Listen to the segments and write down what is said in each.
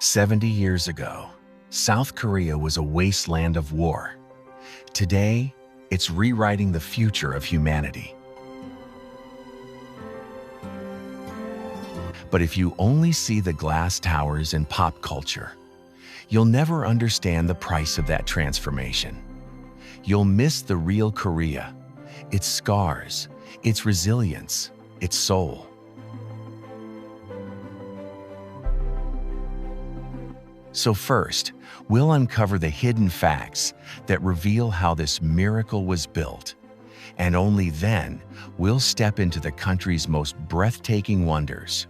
70 years ago, South Korea was a wasteland of war. Today, it's rewriting the future of humanity. But if you only see the glass towers in pop culture, you'll never understand the price of that transformation. You'll miss the real Korea, its scars, its resilience, its soul. So first, we'll uncover the hidden facts that reveal how this miracle was built. And only then, we'll step into the country's most breathtaking wonders.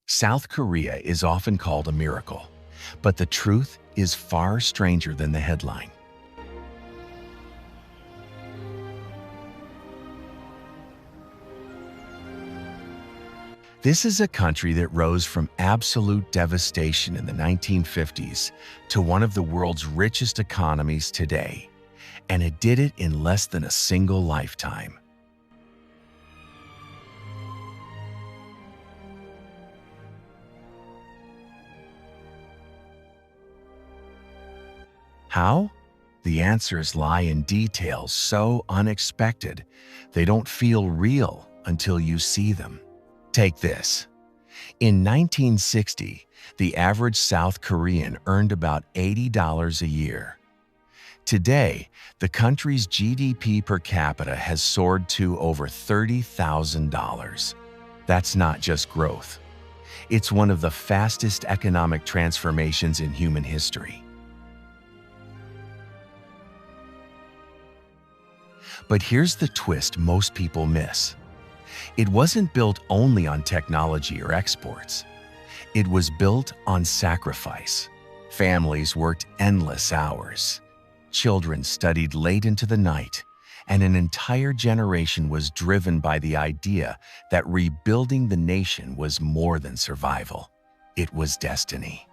South Korea is often called a miracle, but the truth is far stranger than the headline. This is a country that rose from absolute devastation in the 1950s to one of the world's richest economies today, and it did it in less than a single lifetime. How? The answers lie in details so unexpected, they don't feel real until you see them. Take this. In 1960, the average South Korean earned about $80 a year. Today, the country's GDP per capita has soared to over $30,000. That's not just growth. It's one of the fastest economic transformations in human history. But here's the twist most people miss. It wasn't built only on technology or exports. It was built on sacrifice. Families worked endless hours. Children studied late into the night, and an entire generation was driven by the idea that rebuilding the nation was more than survival. It was destiny.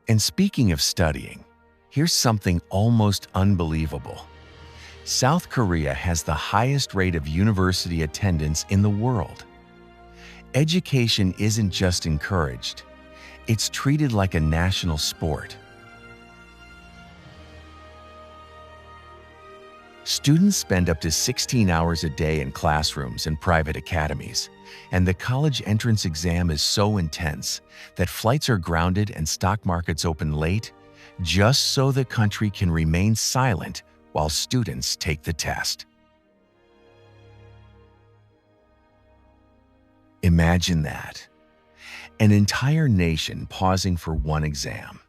And speaking of studying, here's something almost unbelievable. South Korea has the highest rate of university attendance in the world. Education isn't just encouraged, it's treated like a national sport. Students spend up to 16 hours a day in classrooms and private academies, and the college entrance exam is so intense that flights are grounded and stock markets open late just so the country can remain silent while students take the test. Imagine that. An entire nation pausing for one exam.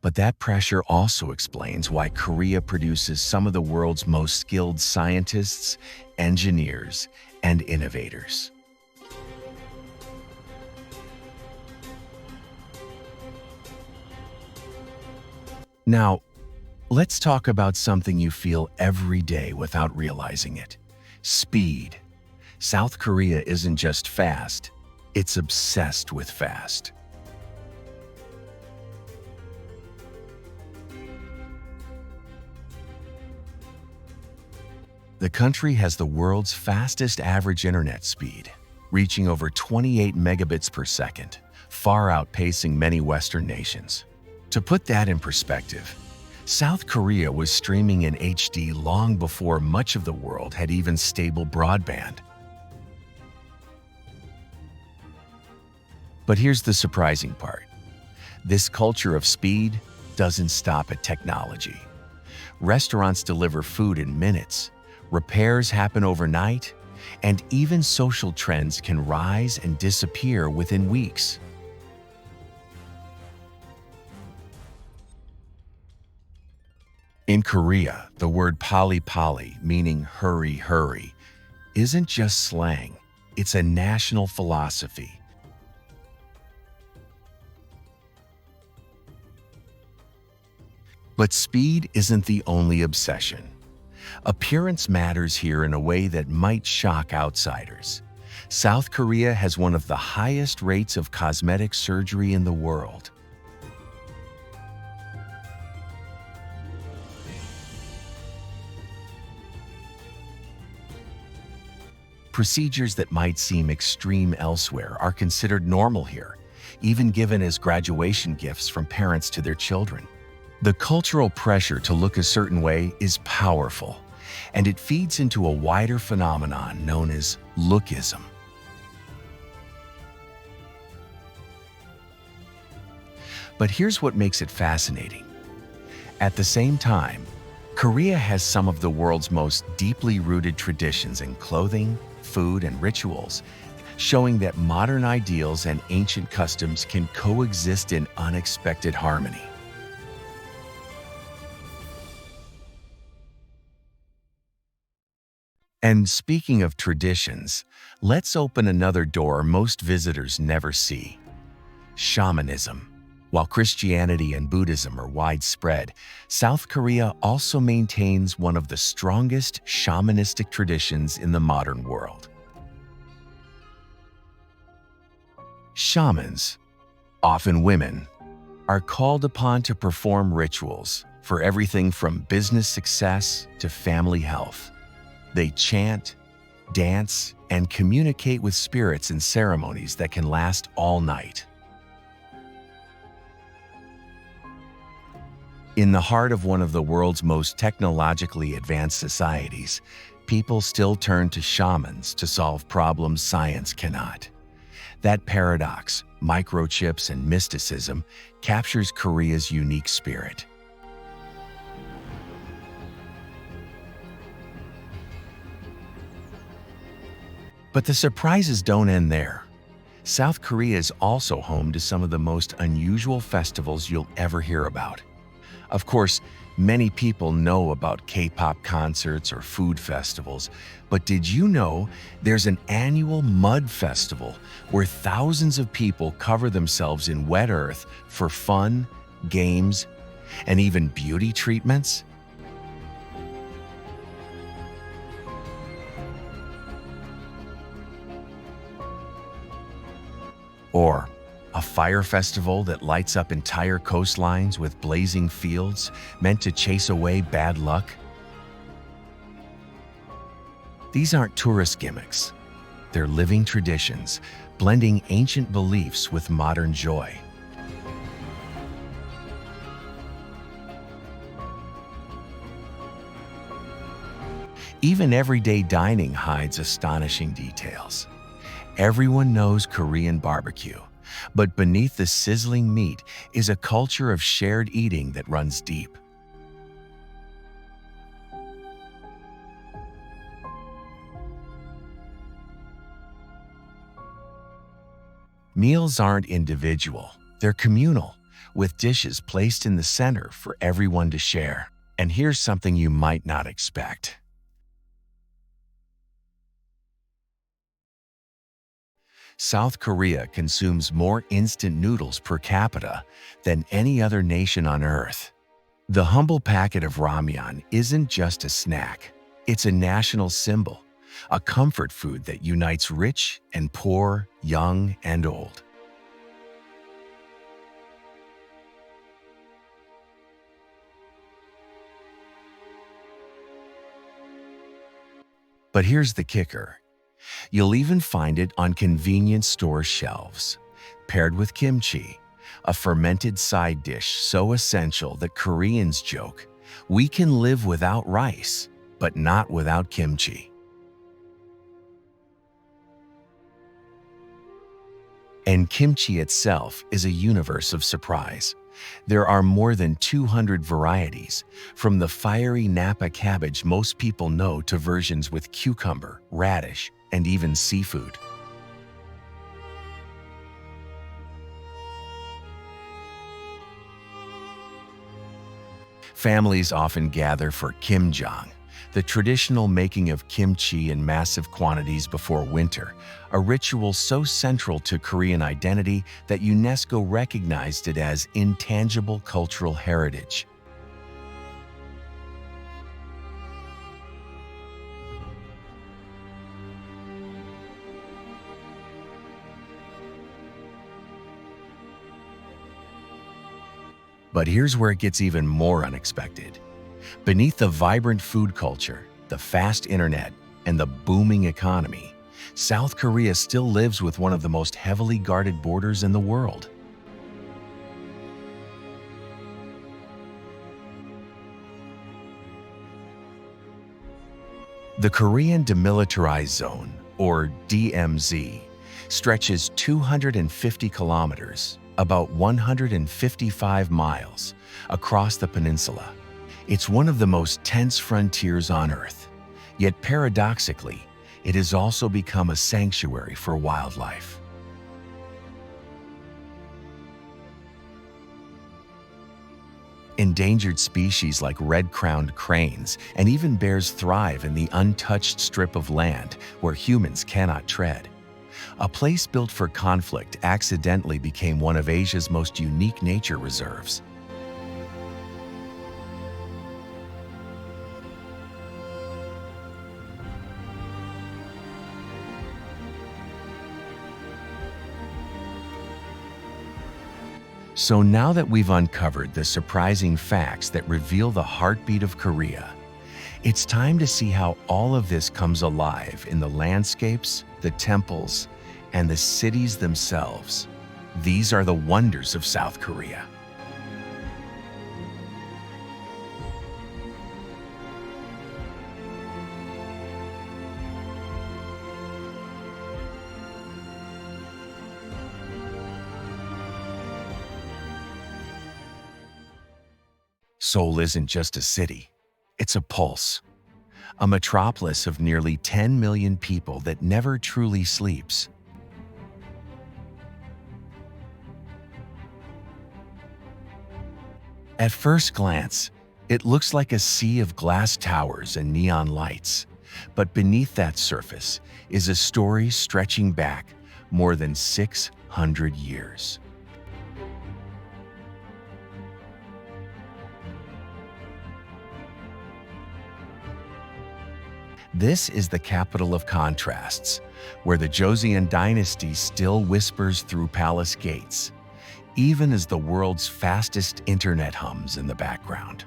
But that pressure also explains why Korea produces some of the world's most skilled scientists, engineers, and innovators. Now, let's talk about something you feel every day without realizing it: speed. South Korea isn't just fast, it's obsessed with fast. The country has the world's fastest average internet speed, reaching over 28 megabits per second, far outpacing many Western nations. To put that in perspective, South Korea was streaming in HD long before much of the world had even stable broadband. But here's the surprising part. This culture of speed doesn't stop at technology. Restaurants deliver food in minutes, repairs happen overnight, and even social trends can rise and disappear within weeks. In Korea, the word pali, meaning hurry, hurry, isn't just slang, it's a national philosophy. But speed isn't the only obsession. Appearance matters here in a way that might shock outsiders. South Korea has one of the highest rates of cosmetic surgery in the world. Procedures that might seem extreme elsewhere are considered normal here, even given as graduation gifts from parents to their children. The cultural pressure to look a certain way is powerful, and it feeds into a wider phenomenon known as lookism. But here's what makes it fascinating. At the same time, Korea has some of the world's most deeply rooted traditions in clothing, food, and rituals, showing that modern ideals and ancient customs can coexist in unexpected harmony. And speaking of traditions, let's open another door most visitors never see: shamanism. While Christianity and Buddhism are widespread, South Korea also maintains one of the strongest shamanistic traditions in the modern world. Shamans, often women, are called upon to perform rituals for everything from business success to family health. They chant, dance, and communicate with spirits in ceremonies that can last all night. In the heart of one of the world's most technologically advanced societies, people still turn to shamans to solve problems science cannot. That paradox, microchips and mysticism, captures Korea's unique spirit. But the surprises don't end there. South Korea is also home to some of the most unusual festivals you'll ever hear about. Of course, many people know about K-pop concerts or food festivals, but did you know there's an annual mud festival where thousands of people cover themselves in wet earth for fun, games, and even beauty treatments? Or a fire festival that lights up entire coastlines with blazing fields meant to chase away bad luck? These aren't tourist gimmicks. They're living traditions, blending ancient beliefs with modern joy. Even everyday dining hides astonishing details. Everyone knows Korean barbecue, but beneath the sizzling meat is a culture of shared eating that runs deep. Meals aren't individual, they're communal, with dishes placed in the center for everyone to share. And here's something you might not expect. South Korea consumes more instant noodles per capita than any other nation on Earth. The humble packet of ramyeon isn't just a snack, it's a national symbol, a comfort food that unites rich and poor, young and old. But here's the kicker. You'll even find it on convenience store shelves, paired with kimchi, a fermented side dish so essential that Koreans joke, "We can live without rice, but not without kimchi." And kimchi itself is a universe of surprise. There are more than 200 varieties, from the fiery Napa cabbage most people know to versions with cucumber, radish, and even seafood. Families often gather for Kimjang, the traditional making of kimchi in massive quantities before winter, a ritual so central to Korean identity that UNESCO recognized it as intangible cultural heritage. But here's where it gets even more unexpected. Beneath the vibrant food culture, the fast internet, and the booming economy, South Korea still lives with one of the most heavily guarded borders in the world. The Korean Demilitarized Zone, or DMZ, stretches 250 kilometers, about 155 miles, across the peninsula. It's one of the most tense frontiers on Earth. Yet paradoxically, it has also become a sanctuary for wildlife. Endangered species like red-crowned cranes and even bears thrive in the untouched strip of land where humans cannot tread. A place built for conflict accidentally became one of Asia's most unique nature reserves. So now that we've uncovered the surprising facts that reveal the heartbeat of Korea, it's time to see how all of this comes alive in the landscapes, the temples, and the cities themselves. These are the wonders of South Korea. Seoul isn't just a city, it's a pulse, a metropolis of nearly 10 million people that never truly sleeps. At first glance, it looks like a sea of glass towers and neon lights, but beneath that surface is a story stretching back more than 600 years. This is the capital of contrasts, where the Joseon dynasty still whispers through palace gates, even as the world's fastest internet hums in the background.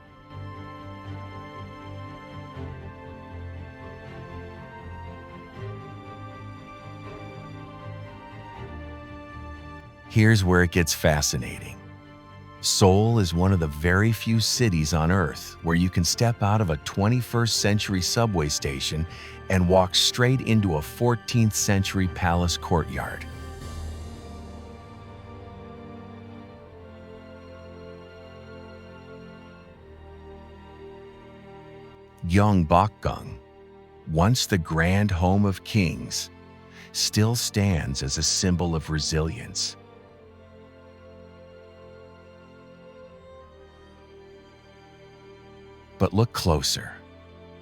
Here's where it gets fascinating. Seoul is one of the very few cities on Earth where you can step out of a 21st century subway station and walk straight into a 14th century palace courtyard. Gyeongbokgung, once the grand home of kings, still stands as a symbol of resilience. But look closer.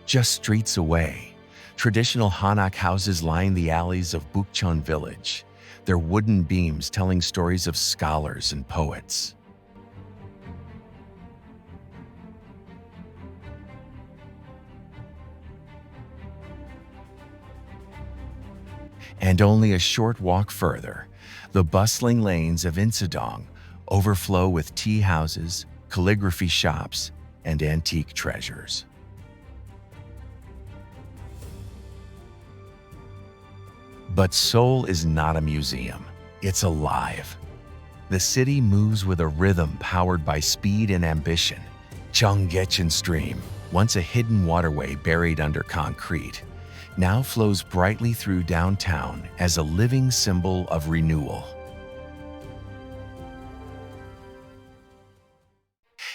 Just streets away, traditional Hanok houses line the alleys of Bukchon village, their wooden beams telling stories of scholars and poets. And only a short walk further, the bustling lanes of Incheon overflow with tea houses, calligraphy shops, and antique treasures. But Seoul is not a museum, it's alive. The city moves with a rhythm powered by speed and ambition. Cheonggyecheon Stream, once a hidden waterway buried under concrete, now flows brightly through downtown as a living symbol of renewal.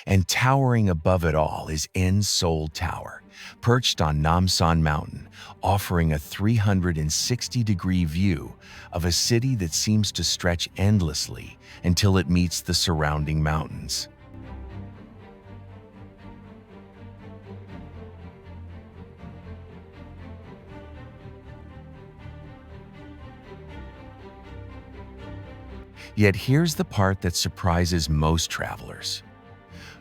And towering above it all is Seoul Tower, perched on Namsan Mountain, offering a 360-degree view of a city that seems to stretch endlessly until it meets the surrounding mountains. Yet here's the part that surprises most travelers.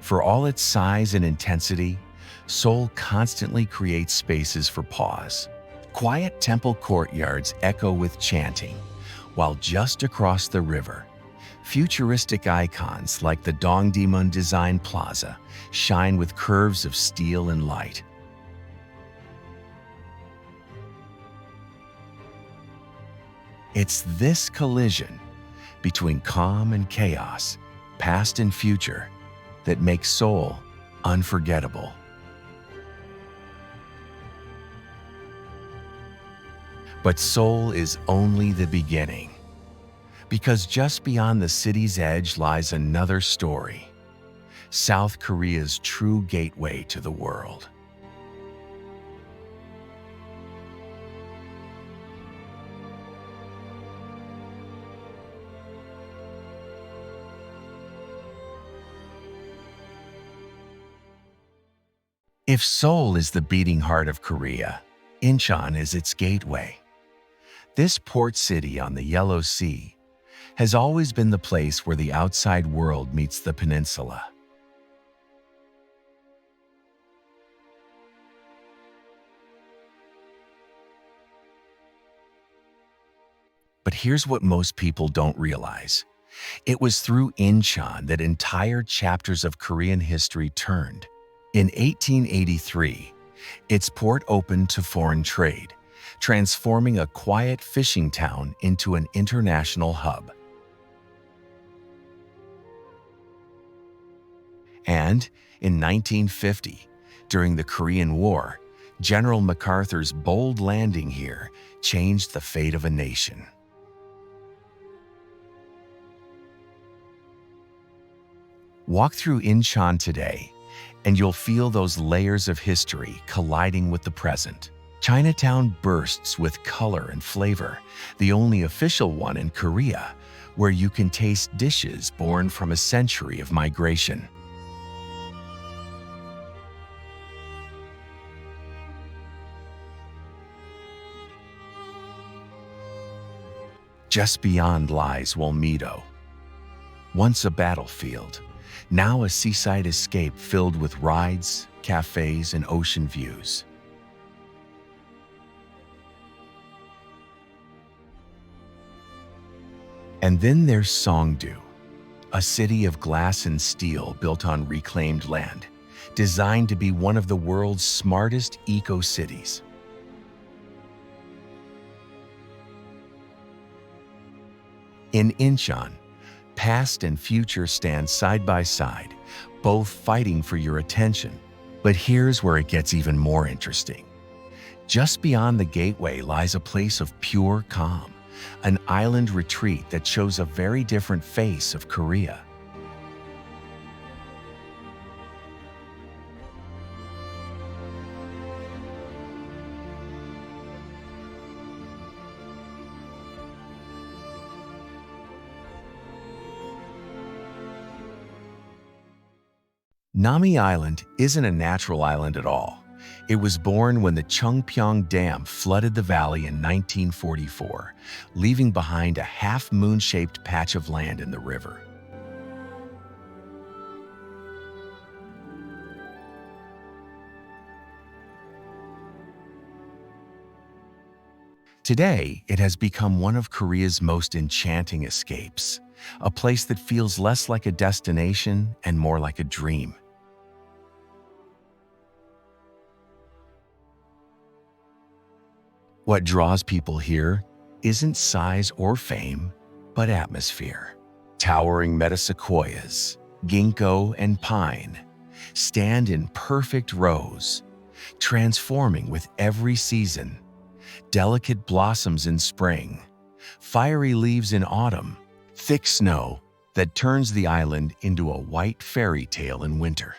For all its size and intensity, Seoul constantly creates spaces for pause. Quiet temple courtyards echo with chanting, while just across the river, Futuristic icons like the Dongdaemun Design Plaza shine with curves of steel and light. It's this collision between calm and chaos, past and future, that makes Seoul unforgettable. But Seoul is only the beginning, because just beyond the city's edge lies another story, South Korea's true gateway to the world. If Seoul is the beating heart of Korea, Incheon is its gateway. This port city on the Yellow Sea has always been the place where the outside world meets the peninsula. But here's what most people don't realize. It was through Incheon that entire chapters of Korean history turned. In 1883, its port opened to foreign trade, transforming a quiet fishing town into an international hub. And in 1950, during the Korean War, General MacArthur's bold landing here changed the fate of a nation. Walk through Incheon today, and you'll feel those layers of history colliding with the present. Chinatown bursts with color and flavor, the only official one in Korea, where you can taste dishes born from a century of migration. Just beyond lies Wolmido, once a battlefield, now a seaside escape filled with rides, cafes, and ocean views. And then there's Seongju, a city of glass and steel built on reclaimed land, designed to be one of the world's smartest eco-cities. In Incheon, past and future stand side by side, both fighting for your attention. But here's where it gets even more interesting. Just beyond the gateway lies a place of pure calm, an island retreat that shows a very different face of Korea. Nami Island isn't a natural island at all. It was born when the Cheongpyeong Dam flooded the valley in 1944, leaving behind a half-moon-shaped patch of land in the river. Today, it has become one of Korea's most enchanting escapes, a place that feels less like a destination and more like a dream. What draws people here isn't size or fame, but atmosphere. Towering metasequoias, ginkgo, and pine stand in perfect rows, transforming with every season. Delicate blossoms in spring, fiery leaves in autumn, thick snow that turns the island into a white fairy tale in winter.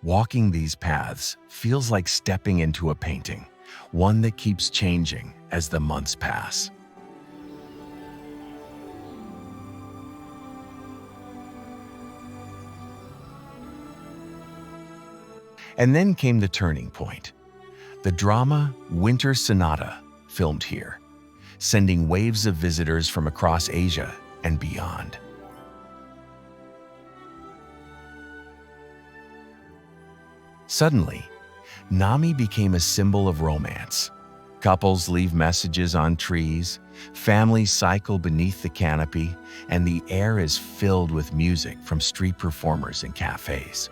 Walking these paths feels like stepping into a painting, one that keeps changing as the months pass. And then came the turning point. The drama Winter Sonata, filmed here, sending waves of visitors from across Asia and beyond. Suddenly, Nami became a symbol of romance. Couples leave messages on trees, families cycle beneath the canopy, and the air is filled with music from street performers and cafes.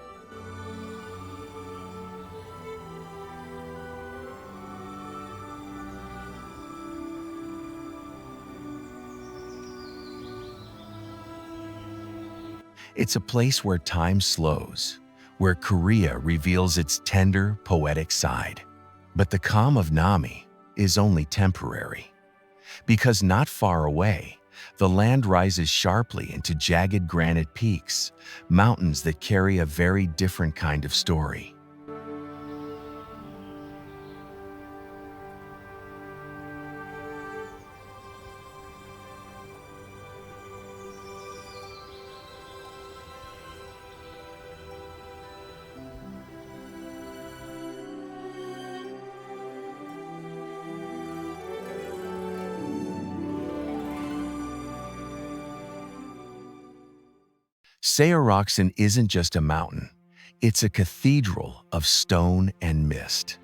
It's a place where time slows, where Korea reveals its tender, poetic side. But the calm of Nami is only temporary, because not far away, the land rises sharply into jagged granite peaks, mountains that carry a very different kind of story. Seoraksan isn't just a mountain, it's a cathedral of stone and mist.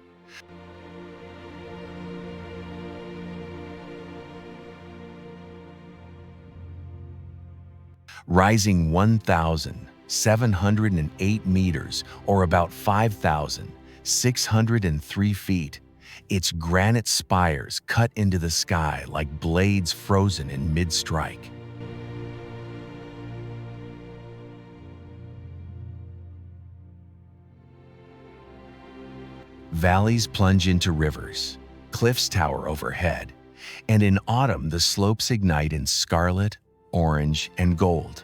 Rising 1,708 meters, or about 5,603 feet, its granite spires cut into the sky like blades frozen in mid-strike. Valleys plunge into rivers, cliffs tower overhead, and in autumn the slopes ignite in scarlet, orange, and gold,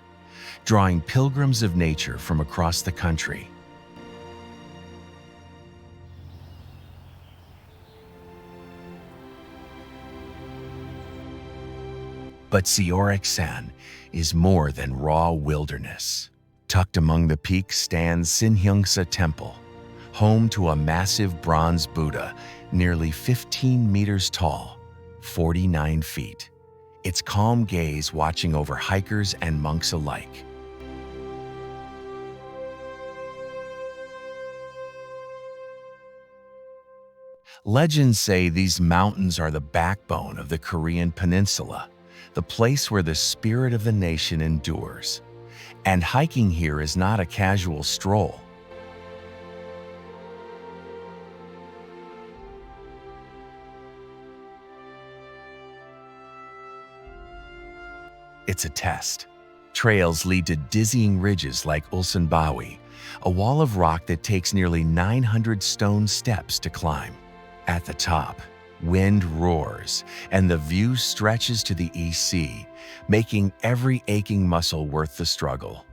drawing pilgrims of nature from across the country. But Seoraksan is more than raw wilderness. Tucked among the peaks stands Sinhyungsa Temple, home to a massive bronze Buddha nearly 15 meters tall, 49 feet, its calm gaze watching over hikers and monks alike. Legends say these mountains are the backbone of the Korean peninsula, the place where the spirit of the nation endures. And hiking here is not a casual stroll. It's a test. Trails lead to dizzying ridges like Ulsanbawi, a wall of rock that takes nearly 900 stone steps to climb. At the top, wind roars, and the view stretches to the East Sea, making every aching muscle worth the struggle.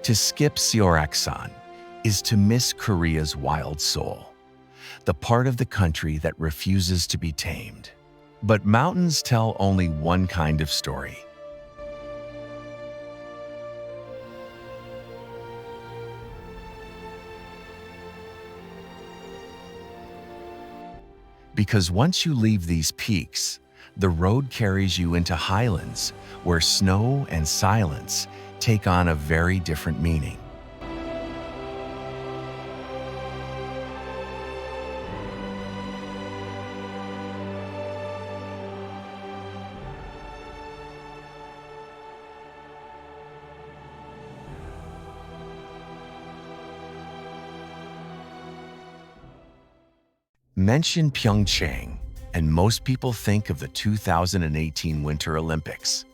To skip Seoraksan is to miss Korea's wild soul, the part of the country that refuses to be tamed. But mountains tell only one kind of story. Because once you leave these peaks, the road carries you into highlands where snow and silence take on a very different meaning. Mention Pyeongchang, and most people think of the 2018 Winter Olympics.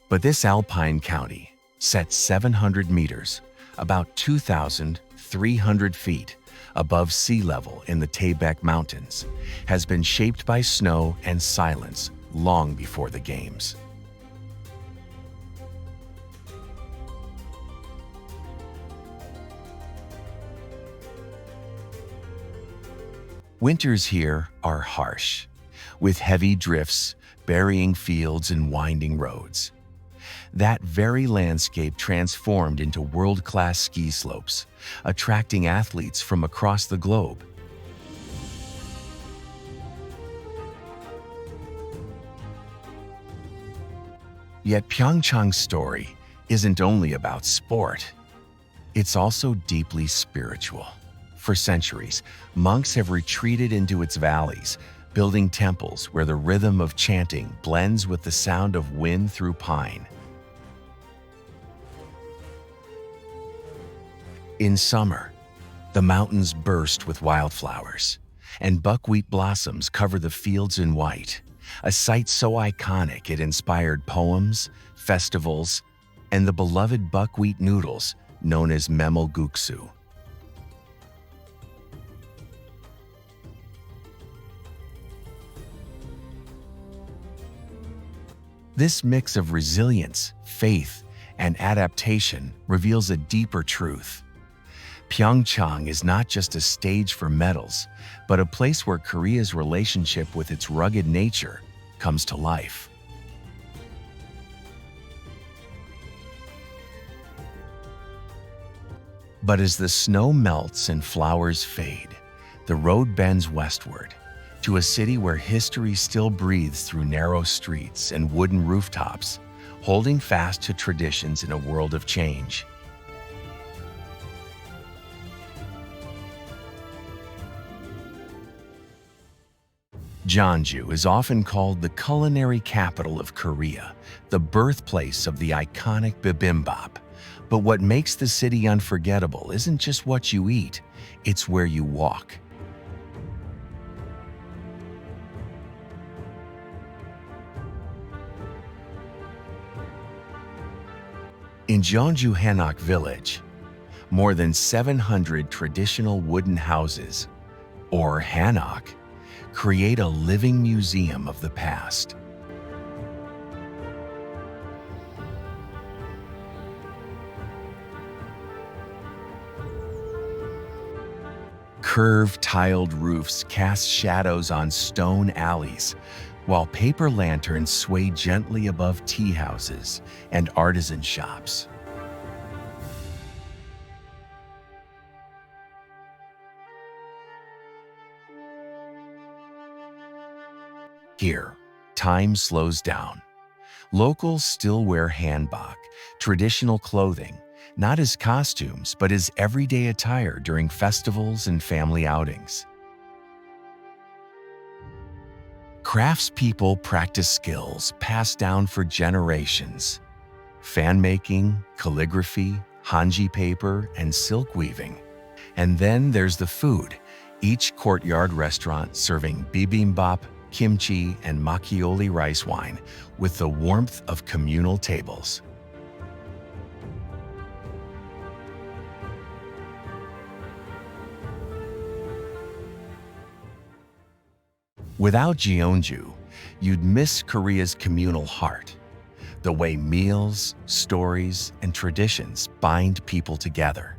But this alpine county, set 700 meters, about 2,300 feet above sea level in the Taebaek Mountains, has been shaped by snow and silence long before the Games. Winters here are harsh, with heavy drifts, burying fields and winding roads. That very landscape transformed into world-class ski slopes, attracting athletes from across the globe. Yet Pyeongchang's story isn't only about sport. It's also deeply spiritual. For centuries, monks have retreated into its valleys, building temples where the rhythm of chanting blends with the sound of wind through pine. In summer, the mountains burst with wildflowers, and buckwheat blossoms cover the fields in white, a sight so iconic it inspired poems, festivals, and the beloved buckwheat noodles known as memulguksu. This mix of resilience, faith, and adaptation reveals a deeper truth. Pyeongchang is not just a stage for medals, but a place where Korea's relationship with its rugged nature comes to life. But as the snow melts and flowers fade, the road bends westward to a city where history still breathes through narrow streets and wooden rooftops, holding fast to traditions in a world of change. Jeonju is often called the culinary capital of Korea, the birthplace of the iconic bibimbap. But what makes the city unforgettable isn't just what you eat, it's where you walk. In Jeonju Hanok village, more than 700 traditional wooden houses, or hanok, create a living museum of the past. Curved tiled roofs cast shadows on stone alleys, while paper lanterns sway gently above tea houses and artisan shops. Here, time slows down. Locals still wear hanbok, traditional clothing, not as costumes, but as everyday attire during festivals and family outings. Craftspeople practice skills passed down for generations: fan making, calligraphy, hanji paper, and silk weaving. And then there's the food, each courtyard restaurant serving bibimbap, kimchi, and makgeolli rice wine with the warmth of communal tables. Without Gyeongju, you'd miss Korea's communal heart, the way meals, stories, and traditions bind people together.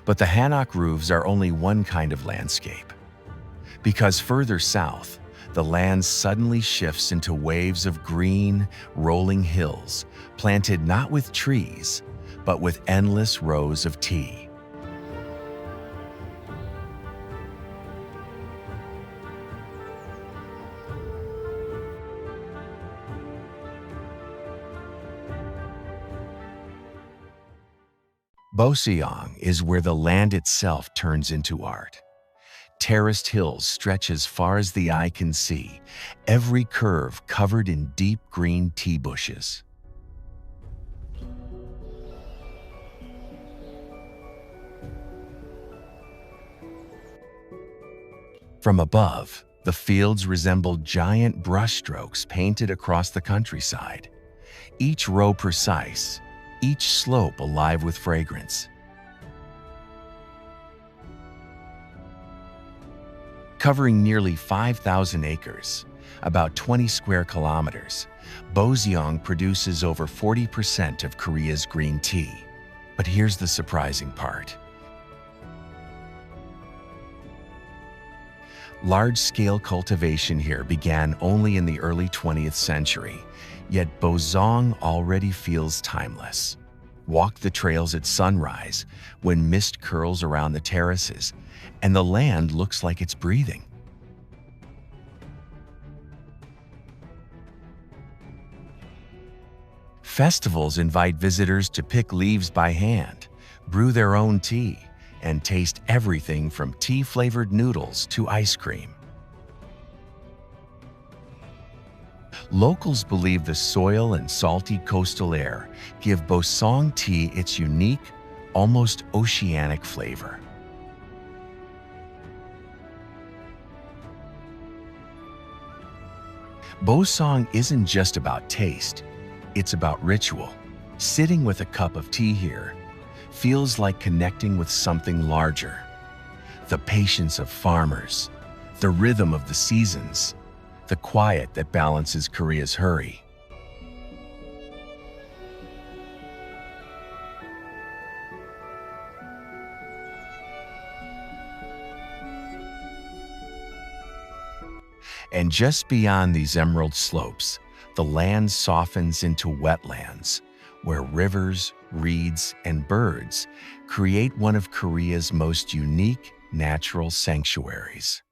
But the hanok roofs are only one kind of landscape. Because further south, the land suddenly shifts into waves of green, rolling hills, planted not with trees, but with endless rows of tea. Boseong is where the land itself turns into art. Terraced hills stretch as far as the eye can see, every curve covered in deep green tea bushes. From above, the fields resemble giant brushstrokes painted across the countryside, each row precise, each slope alive with fragrance. Covering nearly 5,000 acres, about 20 square kilometers, Boseong produces over 40% of Korea's green tea. But here's the surprising part. Large-scale cultivation here began only in the early 20th century, yet Boseong already feels timeless. Walk the trails at sunrise when mist curls around the terraces and the land looks like it's breathing. Festivals invite visitors to pick leaves by hand, brew their own tea, and taste everything from tea-flavored noodles to ice cream. Locals believe the soil and salty coastal air give Boseong tea its unique, almost oceanic flavor. Boseong isn't just about taste, it's about ritual. Sitting with a cup of tea here feels like connecting with something larger. The patience of farmers, the rhythm of the seasons, the quiet that balances Korea's hurry. And just beyond these emerald slopes, the land softens into wetlands, where rivers, reeds, and birds create one of Korea's most unique natural sanctuaries.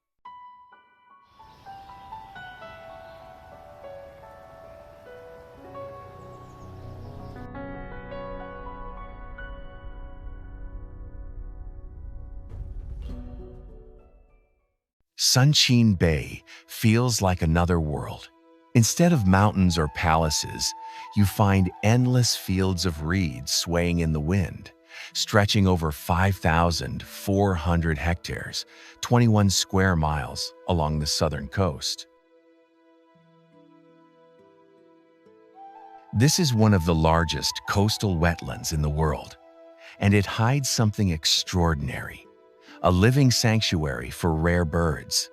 Suncheon Bay feels like another world. Instead of mountains or palaces, you find endless fields of reeds swaying in the wind, stretching over 5,400 hectares, 21 square miles along the southern coast. This is one of the largest coastal wetlands in the world, and it hides something extraordinary, a living sanctuary for rare birds.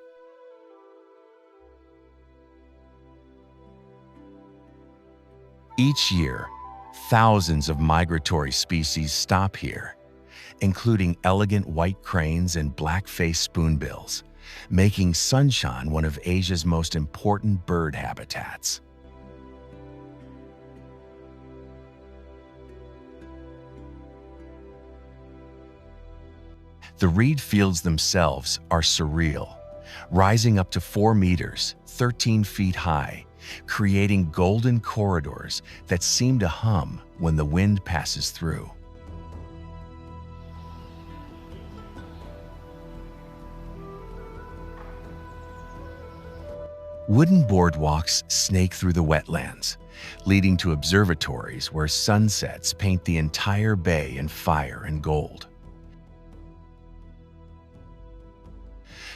Each year, thousands of migratory species stop here, including elegant white cranes and black-faced spoonbills, making Suncheon one of Asia's most important bird habitats. The reed fields themselves are surreal, rising up to 4 meters, 13 feet high, creating golden corridors that seem to hum when the wind passes through. Wooden boardwalks snake through the wetlands, leading to observatories where sunsets paint the entire bay in fire and gold.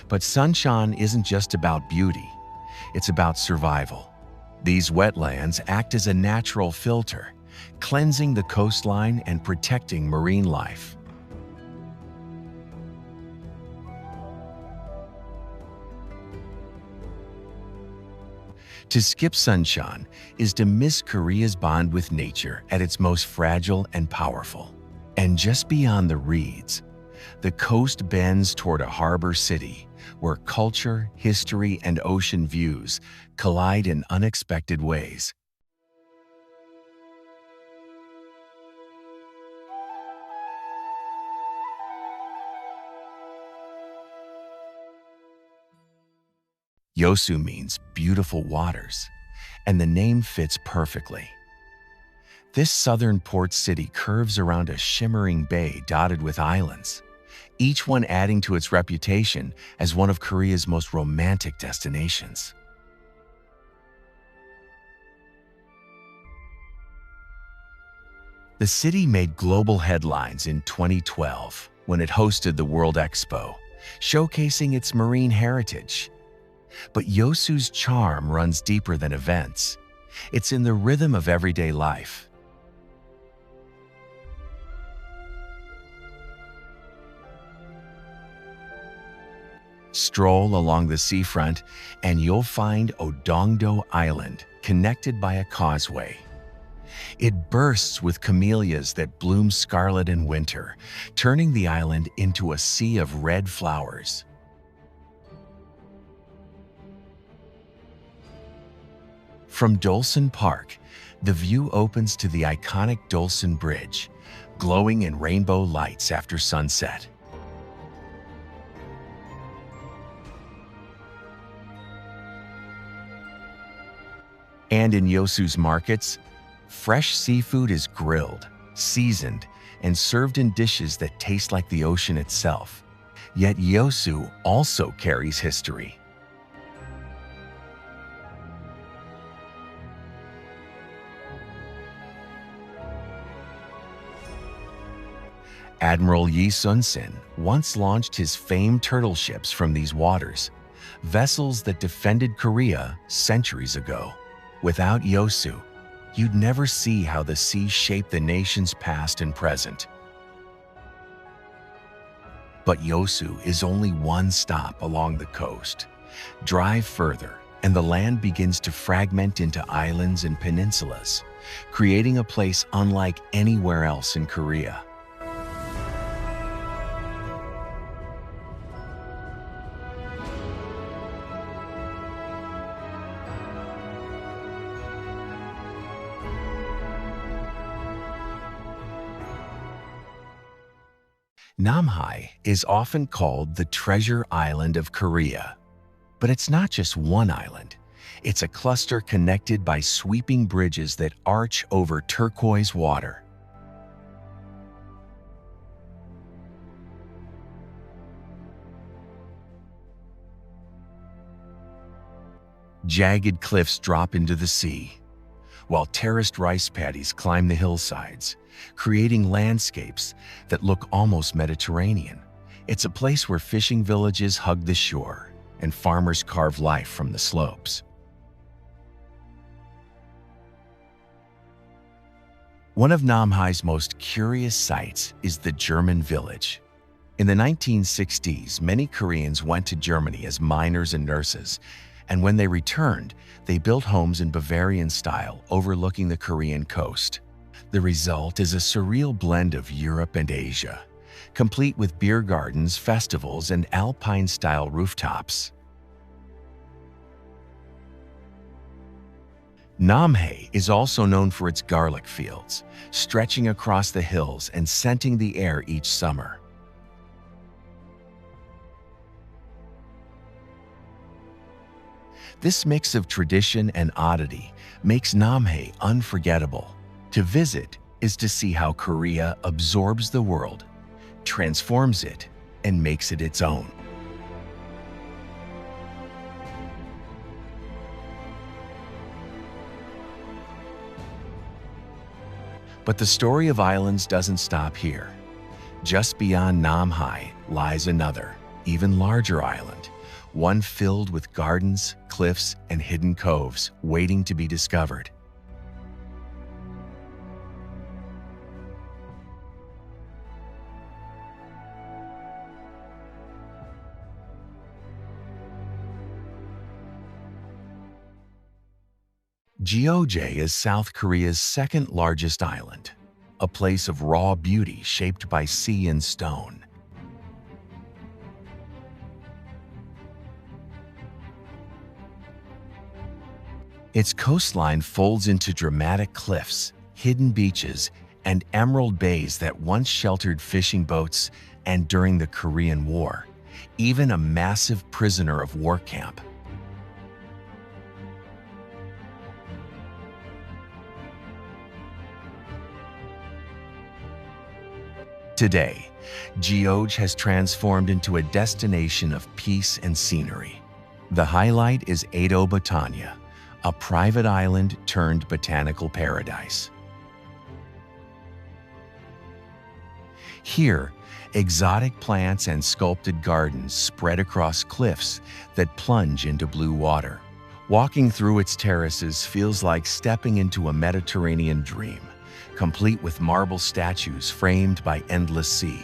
But Suncheon isn't just about beauty, it's about survival. These wetlands act as a natural filter, cleansing the coastline and protecting marine life. To skip Suncheon is to miss Korea's bond with nature at its most fragile and powerful. And just beyond the reeds, the coast bends toward a harbor city where culture, history, and ocean views collide in unexpected ways. Yeosu means beautiful waters, and the name fits perfectly. This southern port city curves around a shimmering bay dotted with islands, each one adding to its reputation as one of Korea's most romantic destinations. The city made global headlines in 2012 when it hosted the World Expo, showcasing its marine heritage. But Yeosu's charm runs deeper than events. It's in the rhythm of everyday life. Stroll along the seafront and you'll find Odongdo Island connected by a causeway. It bursts with camellias that bloom scarlet in winter, turning the island into a sea of red flowers. From Dolsan Park, the view opens to the iconic Dolsan Bridge, glowing in rainbow lights after sunset. And in Yeosu's markets, fresh seafood is grilled, seasoned, and served in dishes that taste like the ocean itself. Yet Yeosu also carries history. Admiral Yi Sun-sin once launched his famed turtle ships from these waters, vessels that defended Korea centuries ago. Without Yeosu, you'd never see how the sea shaped the nation's past and present. But Yeosu is only one stop along the coast. Drive further, and the land begins to fragment into islands and peninsulas, creating a place unlike anywhere else in Korea. Namhae is often called the Treasure Island of Korea. But it's not just one island. It's a cluster connected by sweeping bridges that arch over turquoise water. Jagged cliffs drop into the sea, while terraced rice paddies climb the hillsides, creating landscapes that look almost Mediterranean. It's a place where fishing villages hug the shore and farmers carve life from the slopes. One of Namhae's most curious sights is the German village. In the 1960s, many Koreans went to Germany as miners and nurses, and when they returned, they built homes in Bavarian style overlooking the Korean coast. The result is a surreal blend of Europe and Asia, complete with beer gardens, festivals, and alpine-style rooftops. Namhae is also known for its garlic fields, stretching across the hills and scenting the air each summer. This mix of tradition and oddity makes Namhae unforgettable. To visit is to see how Korea absorbs the world, transforms it, and makes it its own. But the story of islands doesn't stop here. Just beyond Namhae lies another, even larger island, one filled with gardens, cliffs, and hidden coves waiting to be discovered. Geoje is South Korea's second largest island, a place of raw beauty shaped by sea and stone. Its coastline folds into dramatic cliffs, hidden beaches, and emerald bays that once sheltered fishing boats and, during the Korean War, even a massive prisoner of war camp. Today, Geoje has transformed into a destination of peace and scenery. The highlight is Ado Botania, a private island turned botanical paradise. Here, exotic plants and sculpted gardens spread across cliffs that plunge into blue water. Walking through its terraces feels like stepping into a Mediterranean dream, complete with marble statues framed by endless sea.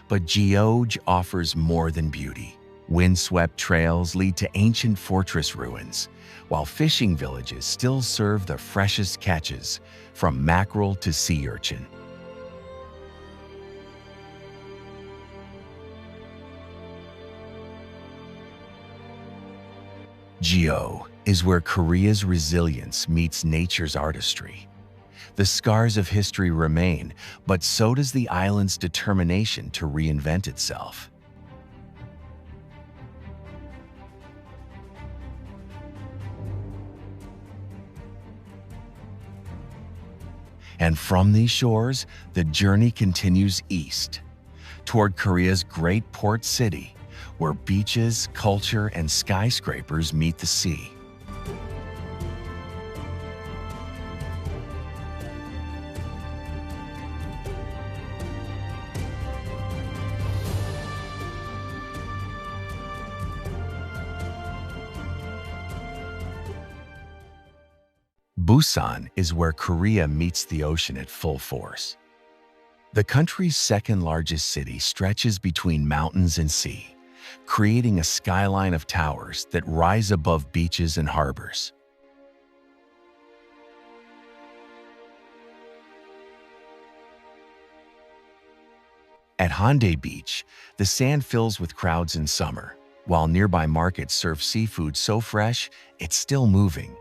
But Geoje offers more than beauty. Windswept trails lead to ancient fortress ruins, while fishing villages still serve the freshest catches, from mackerel to sea urchin. Jeju is where Korea's resilience meets nature's artistry. The scars of history remain, but so does the island's determination to reinvent itself. And from these shores, the journey continues east, toward Korea's great port city, where beaches, culture, and skyscrapers meet the sea. Busan is where Korea meets the ocean at full force. The country's second-largest city stretches between mountains and sea, creating a skyline of towers that rise above beaches and harbors. At Hyundai Beach, the sand fills with crowds in summer, while nearby markets serve seafood so fresh it's still moving.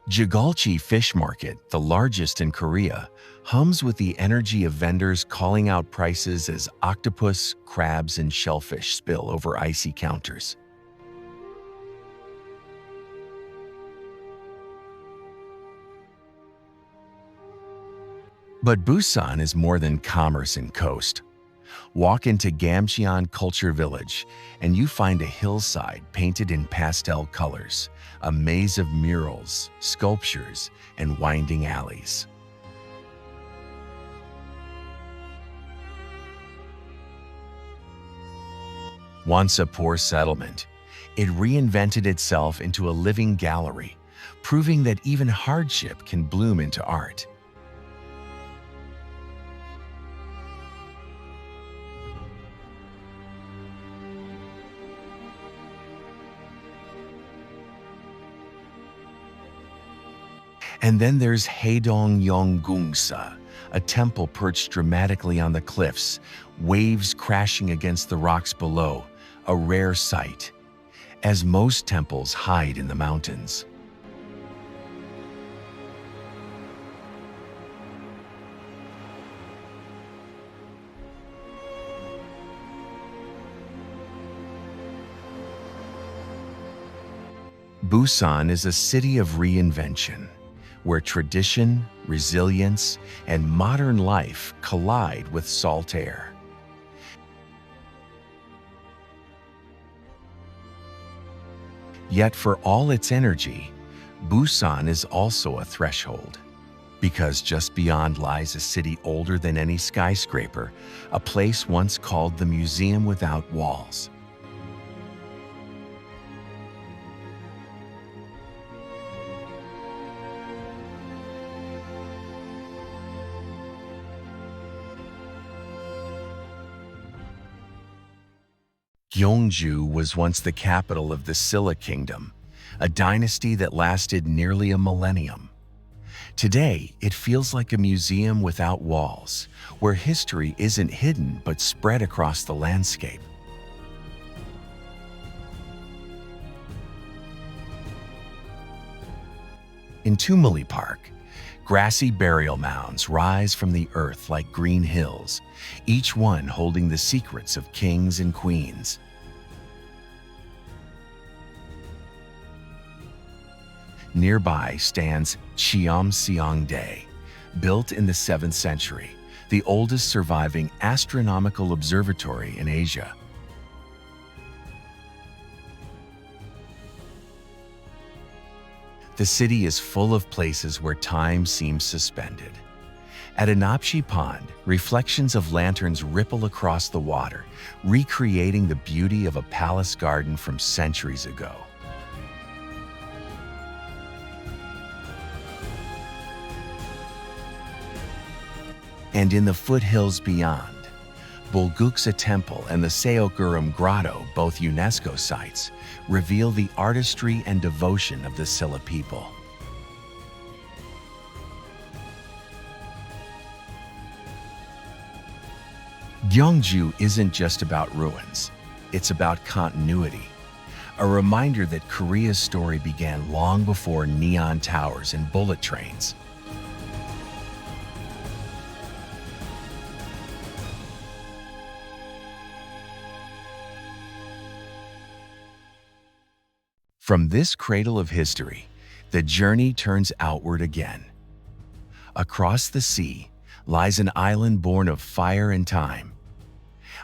Jeonju Fish Market, the largest in Korea, hums with the energy of vendors calling out prices as octopus, crabs, and shellfish spill over icy counters. But Busan is more than commerce and coast. Walk into Gamcheon Culture Village, and you find a hillside painted in pastel colors, a maze of murals, sculptures, and winding alleys. Once a poor settlement, it reinvented itself into a living gallery, proving that even hardship can bloom into art. And then there's Haedong Yeonggungsa, a temple perched dramatically on the cliffs, waves crashing against the rocks below, a rare sight, as most temples hide in the mountains. Busan is a city of reinvention, where tradition, resilience, and modern life collide with salt air. Yet for all its energy, Busan is also a threshold, because just beyond lies a city older than any skyscraper, a place once called the Museum Without Walls. Gyeongju was once the capital of the Silla Kingdom, a dynasty that lasted nearly a millennium. Today, it feels like a museum without walls, where history isn't hidden but spread across the landscape. In Tumuli Park, grassy burial mounds rise from the earth like green hills, each one holding the secrets of kings and queens. Nearby stands Cheomseong-dae, built in the 7th century, the oldest surviving astronomical observatory in Asia. The city is full of places where time seems suspended. At Anapshi Pond, reflections of lanterns ripple across the water, recreating the beauty of a palace garden from centuries ago. And in the foothills beyond, Bulguksa Temple and the Seoguram Grotto, both UNESCO sites, reveal the artistry and devotion of the Silla people. Gyeongju isn't just about ruins, it's about continuity, a reminder that Korea's story began long before neon towers and bullet trains. From this cradle of history, the journey turns outward again. Across the sea lies an island born of fire and time,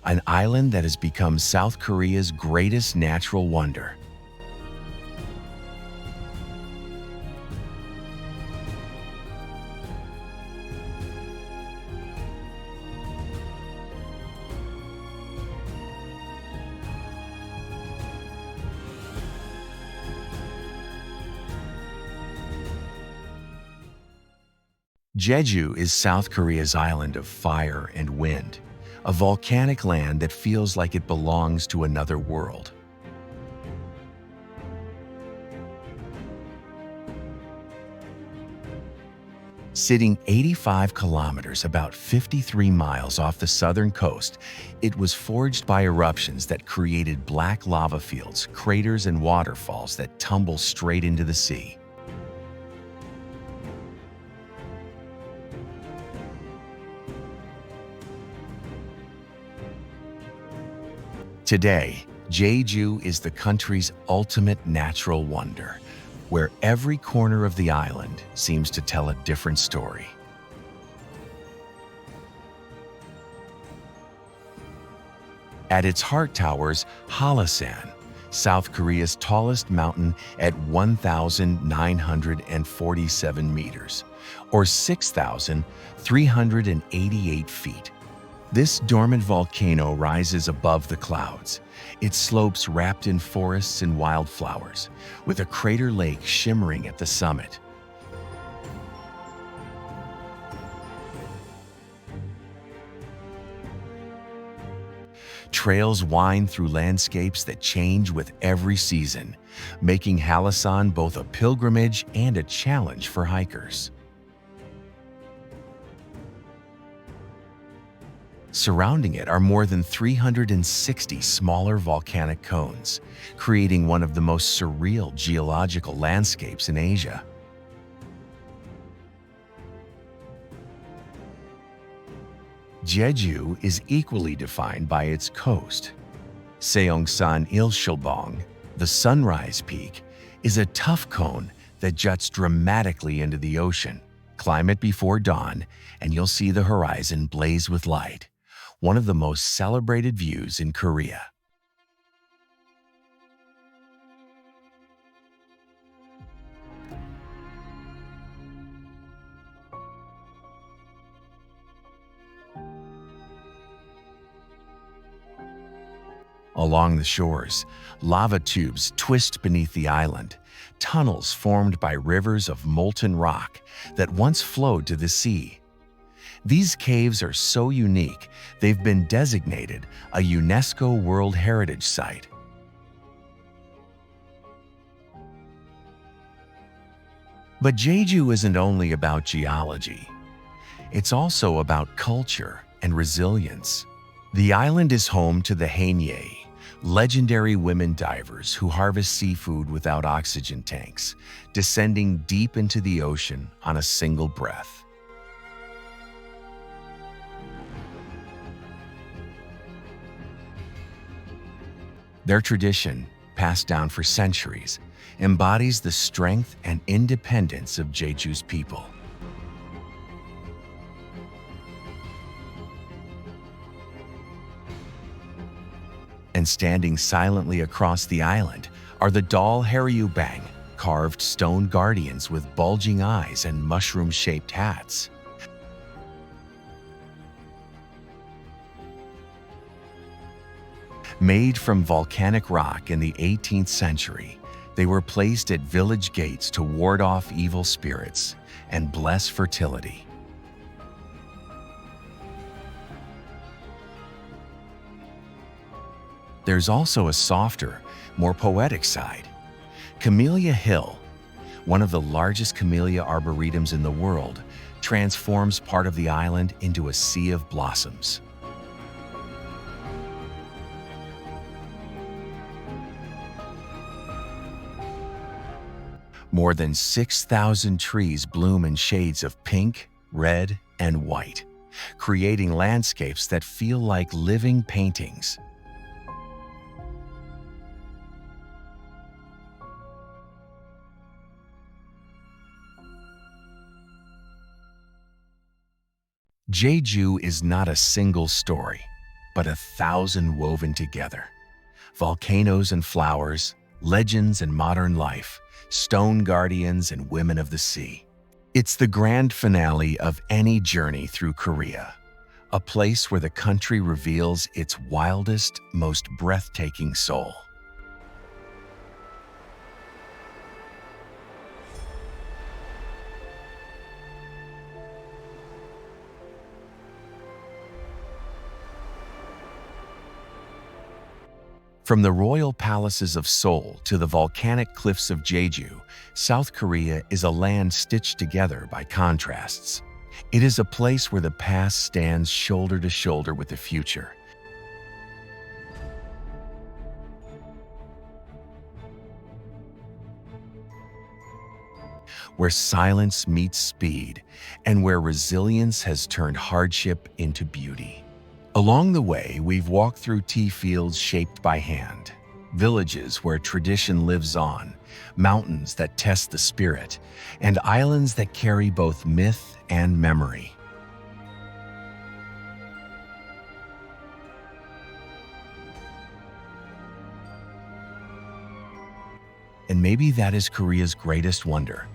an island that has become South Korea's greatest natural wonder. Jeju is South Korea's island of fire and wind, a volcanic land that feels like it belongs to another world. Sitting 85 kilometers, about 53 miles off the southern coast, it was forged by eruptions that created black lava fields, craters, and waterfalls that tumble straight into the sea. Today, Jeju is the country's ultimate natural wonder, where every corner of the island seems to tell a different story. At its heart towers Hallasan, South Korea's tallest mountain at 1,947 meters, or 6,388 feet. This dormant volcano rises above the clouds, its slopes wrapped in forests and wildflowers, with a crater lake shimmering at the summit. Trails wind through landscapes that change with every season, making Hallasan both a pilgrimage and a challenge for hikers. Surrounding it are more than 360 smaller volcanic cones, creating one of the most surreal geological landscapes in Asia. Jeju is equally defined by its coast. Seoraksan National, the Sunrise Peak, is a tough cone that juts dramatically into the ocean. Climb it before dawn, and you'll see the horizon blaze with light, one of the most celebrated views in Korea. Along the shores, lava tubes twist beneath the island, tunnels formed by rivers of molten rock that once flowed to the sea. These caves are so unique, they've been designated a UNESCO World Heritage Site. But Jeju isn't only about geology. It's also about culture and resilience. The island is home to the Haenyeo, legendary women divers who harvest seafood without oxygen tanks, descending deep into the ocean on a single breath. Their tradition, passed down for centuries, embodies the strength and independence of Jeju's people. And standing silently across the island are the Dal Haryubang, carved stone guardians with bulging eyes and mushroom-shaped hats. Made from volcanic rock in the 18th century, they were placed at village gates to ward off evil spirits and bless fertility. There's also a softer, more poetic side. Camellia Hill, one of the largest camellia arboretums in the world, transforms part of the island into a sea of blossoms. More than 6,000 trees bloom in shades of pink, red, and white, creating landscapes that feel like living paintings. Jeju is not a single story, but 1,000 woven together. Volcanoes and flowers, legends and modern life, stone guardians and women of the sea. It's the grand finale of any journey through Korea, a place where the country reveals its wildest, most breathtaking soul. From the royal palaces of Seoul to the volcanic cliffs of Jeju, South Korea is a land stitched together by contrasts. It is a place where the past stands shoulder to shoulder with the future. Where silence meets speed, and where resilience has turned hardship into beauty. Along the way, we've walked through tea fields shaped by hand, villages where tradition lives on, mountains that test the spirit, and islands that carry both myth and memory. And maybe that is Korea's greatest wonder,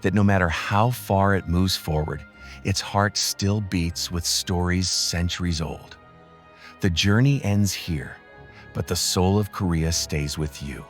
that no matter how far it moves forward, its heart still beats with stories centuries old. The journey ends here, but the soul of Korea stays with you.